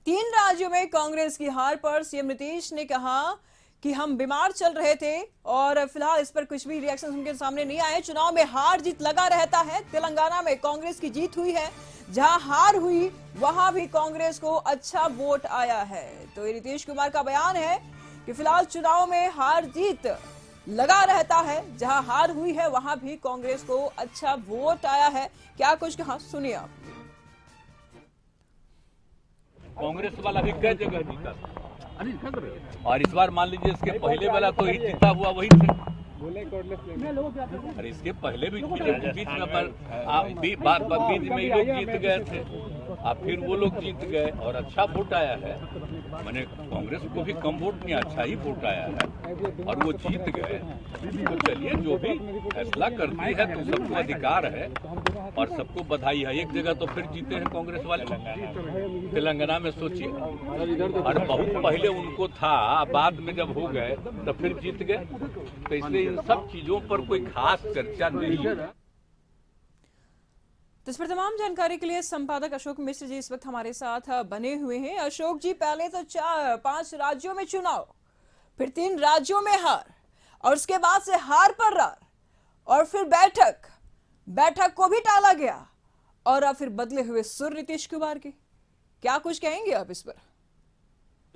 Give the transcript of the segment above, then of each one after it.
तीन राज्यों में कांग्रेस की हार पर सीएम नीतीश ने कहा कि हम बीमार चल रहे थे और फिलहाल इस पर कुछ भी रिएक्शन उनके सामने नहीं आए। चुनाव में हार जीत लगा रहता है। तेलंगाना में कांग्रेस की जीत हुई है, जहां हार हुई वहां भी कांग्रेस को अच्छा वोट आया है। तो ये नीतीश कुमार का बयान है कि फिलहाल चुनाव में हार जीत लगा रहता है, जहां हार हुई है वहां भी कांग्रेस को अच्छा वोट आया है। क्या कुछ कहा, सुनिए आप। कांग्रेस वाला भी कई जगह जीता और इस बार मान लीजिए इसके पहले वाला तो ही जीता हुआ वही थे। अरे इसके पहले भी बीच में बीच में ही लोग जीत गए थे। अब फिर वो लोग जीत गए और अच्छा वोट आया है। मैंने कांग्रेस को भी कम वोट नहीं, अच्छा ही वोट आया है और वो जीत गए। तो चलिए, जो भी फैसला करती है तो सबको अधिकार है और सबको बधाई है। एक जगह तो फिर जीते हैं कांग्रेस वाले, तेलंगाना में सोचिए। और बहुत पहले उनको था, बाद में जब हो गए तो फिर जीत गए। तो इसलिए इन सब चीजों पर कोई खास चर्चा नहीं है। तो इस पर तमाम जानकारी के लिए संपादक अशोक मिश्र जी इस वक्त हमारे साथ बने हुए हैं। अशोक जी, पहले तो 5 राज्यों में चुनाव, फिर 3 राज्यों में हार और उसके बाद से हार पर रार और फिर बैठक को भी टाला गया और अब फिर बदले हुए सुर नीतीश कुमार के। क्या कुछ कहेंगे आप इस पर?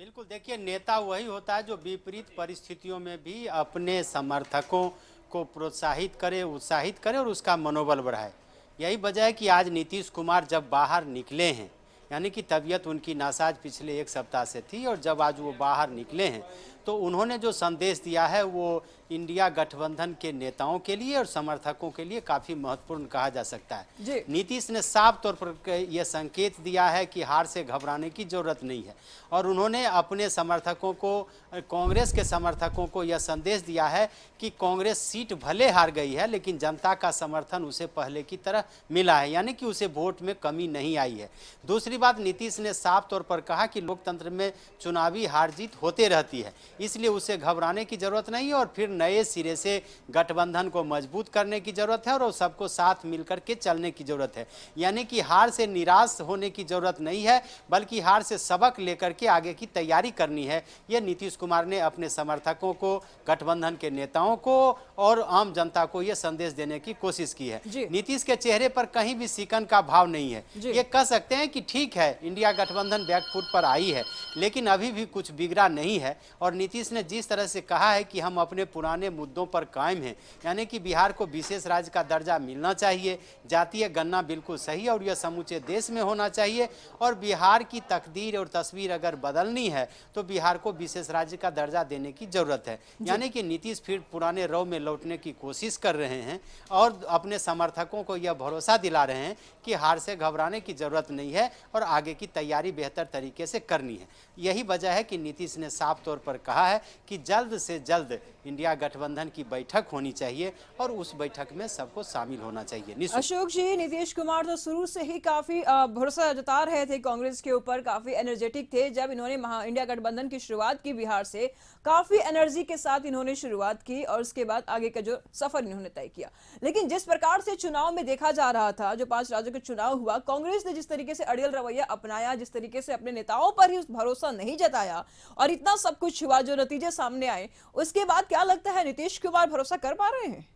बिल्कुल, देखिए, नेता वही होता है जो विपरीत परिस्थितियों में भी अपने समर्थकों को प्रोत्साहित करे, उत्साहित करे और उसका मनोबल बढ़ाए। यही वजह है कि आज नीतीश कुमार जब बाहर निकले हैं, यानी कि तबीयत उनकी नासाज पिछले 1 सप्ताह से थी और जब आज वो बाहर निकले हैं तो उन्होंने जो संदेश दिया है वो इंडिया गठबंधन के नेताओं के लिए और समर्थकों के लिए काफ़ी महत्वपूर्ण कहा जा सकता है। नीतीश ने साफ तौर पर यह संकेत दिया है कि हार से घबराने की जरूरत नहीं है और उन्होंने अपने समर्थकों को, कांग्रेस के समर्थकों को यह संदेश दिया है कि कांग्रेस सीट भले हार गई है लेकिन जनता का समर्थन उसे पहले की तरह मिला है, यानी कि उसे वोट में कमी नहीं आई है। दूसरी बात, नीतीश ने साफ तौर पर कहा कि लोकतंत्र में चुनावी हार जीत होते रहती है, इसलिए उसे घबराने की जरूरत नहीं है और फिर नए सिरे से गठबंधन को मजबूत करने की जरूरत है और सबको साथ मिलकर के चलने की जरूरत है। यानी कि हार से निराश होने की जरूरत नहीं है, बल्कि हार से सबक लेकर के आगे की तैयारी करनी है। यह नीतीश कुमार ने अपने समर्थकों को, गठबंधन के नेताओं को और आम जनता को यह संदेश देने की कोशिश की है। नीतीश के चेहरे पर कहीं भी सिकन का भाव नहीं है। ये कह सकते हैं कि ठीक है, इंडिया गठबंधन बैकफुट पर आई है लेकिन अभी भी कुछ बिगड़ा नहीं है। और नीतीश ने जिस तरह से कहा है कि हम अपने पुराने मुद्दों पर कायम हैं, यानी कि बिहार को विशेष राज्य का दर्जा मिलना चाहिए, जातीय गणना बिल्कुल सही और यह समूचे देश में होना चाहिए और बिहार की तकदीर और तस्वीर अगर बदलनी है तो बिहार को विशेष राज्य का दर्जा देने की जरूरत है। यानी कि नीतीश फिर पुराने रौ में लौटने की कोशिश कर रहे हैं और अपने समर्थकों को यह भरोसा दिला रहे हैं कि हार से घबराने की जरूरत नहीं है और आगे की तैयारी बेहतर तरीके से करनी है। यही वजह है कि नीतीश ने साफ तौर पर कहा है कि जल्द से जल्द इंडिया गठबंधन की बैठक होनी चाहिए और उस बैठक में सबको शामिल होना चाहिए। अशोक जी, नीतीश कुमार तो शुरू से ही काफी भरोसा जता रहे थे कांग्रेस के ऊपर, काफी एनर्जेटिक थे। जब इन्होंने इंडिया गठबंधन की शुरुआत की बिहार से, काफी एनर्जी के साथ इन्होंने शुरुआत की और उसके बाद आगे का जो सफर इन्होंने तय किया। लेकिन जिस प्रकार से चुनाव में देखा जा रहा था, जो 5 राज्यों का चुनाव हुआ, कांग्रेस ने जिस तरीके से अड़ियल रवैया अपनाया, जिस तरीके से अपने नेताओं पर ही भरोसा नहीं जताया और इतना सब कुछ हुआ, जो नतीजे सामने आए, उसके बाद क्या लगता है नीतीश कुमार भरोसा कर पा रहे हैं?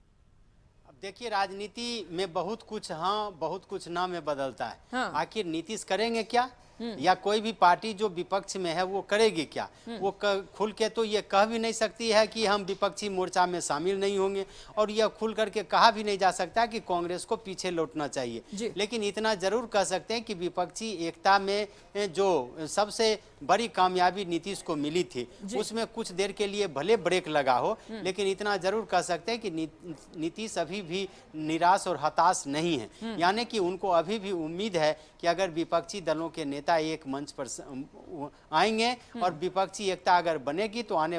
अब देखिए, राजनीति में बहुत कुछ हाँ, बहुत कुछ ना में बदलता है। हाँ। आखिर नीतीश करेंगे क्या या कोई भी पार्टी जो विपक्ष में है वो करेगी क्या? वो खुल के तो ये कह भी नहीं सकती है कि हम विपक्षी मोर्चा में शामिल नहीं होंगे और यह खुल करके कहा भी नहीं जा सकता कि कांग्रेस को पीछे लौटना चाहिए। लेकिन इतना जरूर कह सकते हैं कि विपक्षी एकता में जो सबसे बड़ी कामयाबी नीतीश को मिली थी उसमें कुछ देर के लिए भले ब्रेक लगा हो, लेकिन इतना जरूर कह सकते हैं कि नीतीश अभी भी निराश और हताश नहीं है। यानी कि उनको अभी भी उम्मीद है कि अगर विपक्षी दलों के नेता एक मंच पर आएंगे और विपक्षी एकता अगर बनेगी तो आने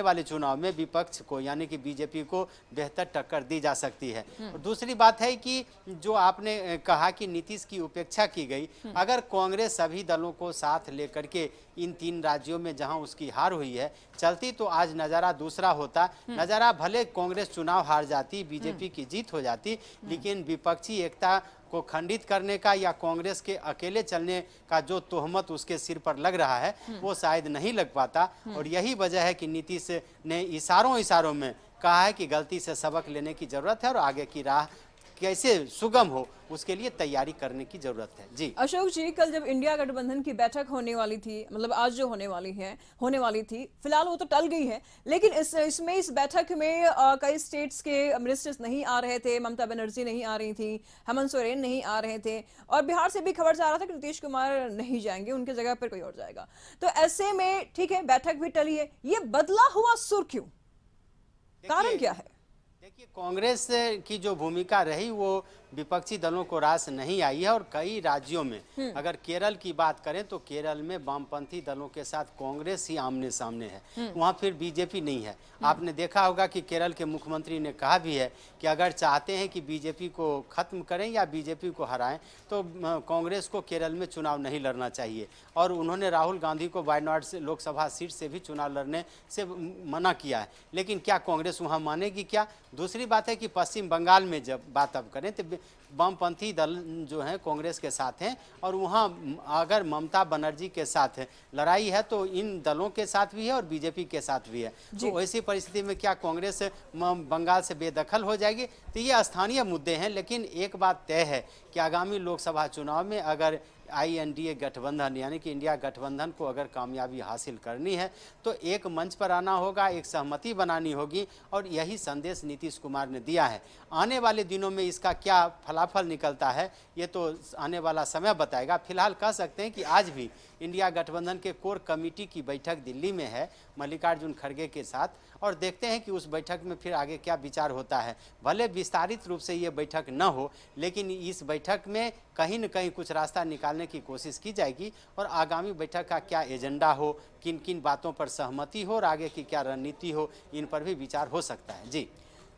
वाले चुनाव में विपक्ष को, यानी कि बीजेपी को बेहतर टक्कर दी जा सकती है। और दूसरी बात है कि जो आपने कहा कि नीतीश की उपेक्षा की गई, अगर कांग्रेस सभी दलों को साथ लेकर के इन 3 राज्यों में जहां उसकी हार हुई है चलती तो आज नज़ारा दूसरा होता। नज़ारा भले कांग्रेस चुनाव हार जाती, बीजेपी की जीत हो जाती, लेकिन विपक्षी एकता को खंडित करने का या कांग्रेस के अकेले चलने का जो तोहमत उसके सिर पर लग रहा है वो शायद नहीं लग पाता। और यही वजह है कि नीतीश ने इशारों में कहा है कि गलती से सबक लेने की जरूरत है और आगे की राह कैसे सुगम हो उसके लिए तैयारी करने की जरूरत है। जी अशोक जी, कल जब इंडिया गठबंधन की बैठक होने वाली थी, मतलब आज जो होने वाली थी, फिलहाल वो तो टल गई है, लेकिन इस बैठक में कई स्टेट्स के मिनिस्टर्स नहीं आ रहे थे, ममता बनर्जी नहीं आ रही थी, हेमंत सोरेन नहीं आ रहे थे, और बिहार से भी खबर जा रहा था कि नीतीश कुमार नहीं जाएंगे, उनकी जगह पर कोई और जाएगा। तो ऐसे में ठीक है, बैठक भी टली है, ये बदला हुआ सुर क्यों, कारण क्या है? देखिए, कांग्रेस की जो भूमिका रही वो विपक्षी दलों को रास नहीं आई है। और कई राज्यों में अगर केरल की बात करें तो केरल में वामपंथी दलों के साथ कांग्रेस ही आमने सामने है, वहाँ फिर बीजेपी नहीं है। आपने देखा होगा कि केरल के मुख्यमंत्री ने कहा भी है कि अगर चाहते हैं कि बीजेपी को खत्म करें या बीजेपी को हराएं तो कांग्रेस को केरल में चुनाव नहीं लड़ना चाहिए। और उन्होंने राहुल गांधी को वायनाड से लोकसभा सीट से भी चुनाव लड़ने से मना किया है। लेकिन क्या कांग्रेस वहाँ मानेगी क्या? दूसरी बात है कि पश्चिम बंगाल में जब बात अब करें तो वामपंथी दल जो हैं कांग्रेस के साथ हैं, और वहाँ अगर ममता बनर्जी के साथ लड़ाई है तो इन दलों के साथ भी है और बीजेपी के साथ भी है। तो ऐसी परिस्थिति में क्या कांग्रेस बंगाल से बेदखल हो जाएगी? तो ये स्थानीय मुद्दे हैं। लेकिन एक बात तय है कि आगामी लोकसभा चुनाव में अगर INDA गठबंधन यानी कि इंडिया गठबंधन को अगर कामयाबी हासिल करनी है तो एक मंच पर आना होगा, एक सहमति बनानी होगी, और यही संदेश नीतीश कुमार ने दिया है। आने वाले दिनों में इसका क्या फलाफल निकलता है ये तो आने वाला समय बताएगा। फिलहाल कह सकते हैं कि आज भी इंडिया गठबंधन के कोर कमेटी की बैठक दिल्ली में है मल्लिकार्जुन खड़गे के साथ, और देखते हैं कि उस बैठक में फिर आगे क्या विचार होता है। भले विस्तारित रूप से ये बैठक न हो, लेकिन इस बैठक में कहीं न कहीं कुछ रास्ता निकालने की कोशिश की जाएगी, और आगामी बैठक का क्या एजेंडा हो, किन किन बातों पर सहमति हो और आगे की क्या रणनीति हो, इन पर भी विचार हो सकता है। जी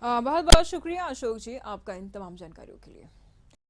बहुत बहुत शुक्रिया अशोक जी आपका इन तमाम जानकारियों के लिए।